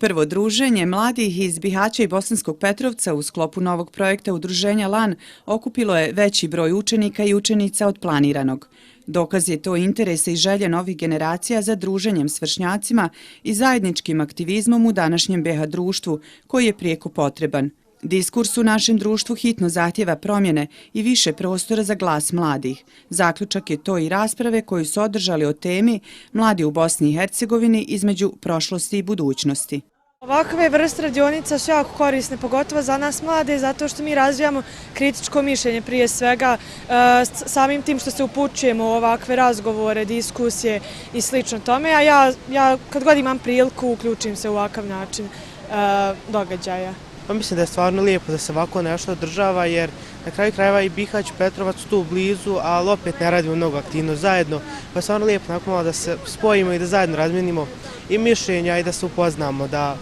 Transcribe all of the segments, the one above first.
Prvo druženje mladih iz Bihaća i Bosanskog Petrovca u sklopu novog projekta udruženja LAN okupilo je veći broj učenika i učenica od planiranog. Dokaz je to interesa i želje novih generacija za druženjem s vršnjacima i zajedničkim aktivizmom u današnjem BiH društvu, koji je prijeko potreban. Diskurs u našem društvu hitno zahtjeva promjene i više prostora za glas mladih. Zaključak je to i rasprave koju su održali o temi Mladi u Bosni i Hercegovini između prošlosti i budućnosti. Ovakve vrste radionica su jako korisne, pogotovo za nas mlade, zato što mi razvijamo kritičko mišljenje prije svega, samim tim što se upućujemo u ovakve razgovore, diskusije i slično tome, a ja kad god imam priliku uključim se u ovakav način događaja. Mislim da je stvarno lijepo da se ovako nešto održava, jer na kraju krajeva i Bihać i Petrovac su tu blizu, ali opet ne radimo mnogo aktivno zajedno, pa je stvarno lijepo nakon malo da se spojimo i da zajedno razmijenimo i mišljenja i da se upoznamo, da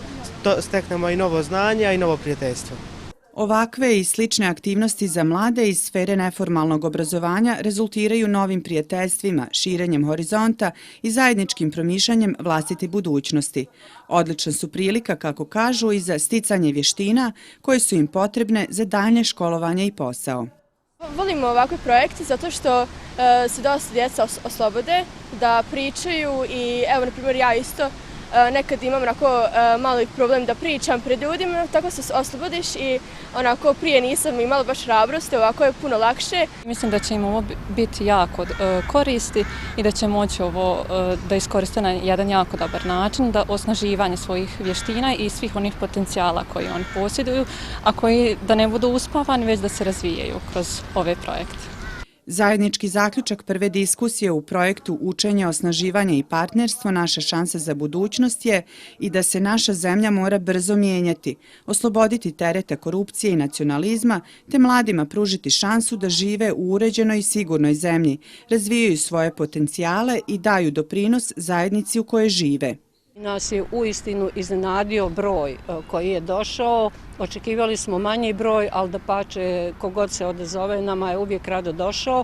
steknemo i novo znanje i novo prijateljstvo. Ovakve i slične aktivnosti za mlade iz sfere neformalnog obrazovanja rezultiraju novim prijateljstvima, širenjem horizonta i zajedničkim promišljanjem vlastite budućnosti. Odlična su prilika, kako kažu, i za sticanje vještina koje su im potrebne za daljnje školovanje i posao. Volimo ovakve projekte zato što se dosta djeca oslobode da pričaju i evo, na primjer, ja isto nekad imam onako mali problem da pričam pred ljudima, tako se oslobodiš i onako prije nisam imala baš hrabrosti, ovako je puno lakše. Mislim da će im ovo biti jako koristi i da će moći ovo da iskoriste na jedan jako dobar način, da osnaživanje svojih vještina i svih onih potencijala koji oni posjeduju, a koji da ne budu uspavani, već da se razvijaju kroz ove projekte. Zajednički zaključak prve diskusije u projektu Učenje, osnaživanje i partnerstvo naša šansa za budućnost je i da se naša zemlja mora brzo mijenjati, osloboditi tereta korupcije i nacionalizma, te mladima pružiti šansu da žive u uređenoj i sigurnoj zemlji, razvijaju svoje potencijale i daju doprinos zajednici u kojoj žive. Nas je uistinu iznenadio broj koji je došao. Očekivali smo manji broj, ali dapače kogod se odazove nama je uvijek rado došao.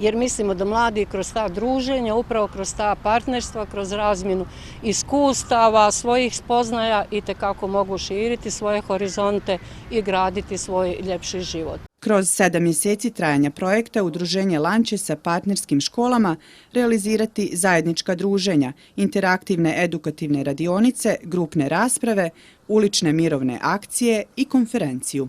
Jer mislimo da mladi kroz ta druženja, upravo kroz ta partnerstva, kroz razmjenu iskustava, svojih spoznaja itekako mogu širiti svoje horizonte i graditi svoj ljepši život. Kroz 7 mjeseci trajanja projekta udruženje LAN će sa partnerskim školama realizirati zajednička druženja, interaktivne edukativne radionice, grupne rasprave, ulične mirovne akcije i konferenciju.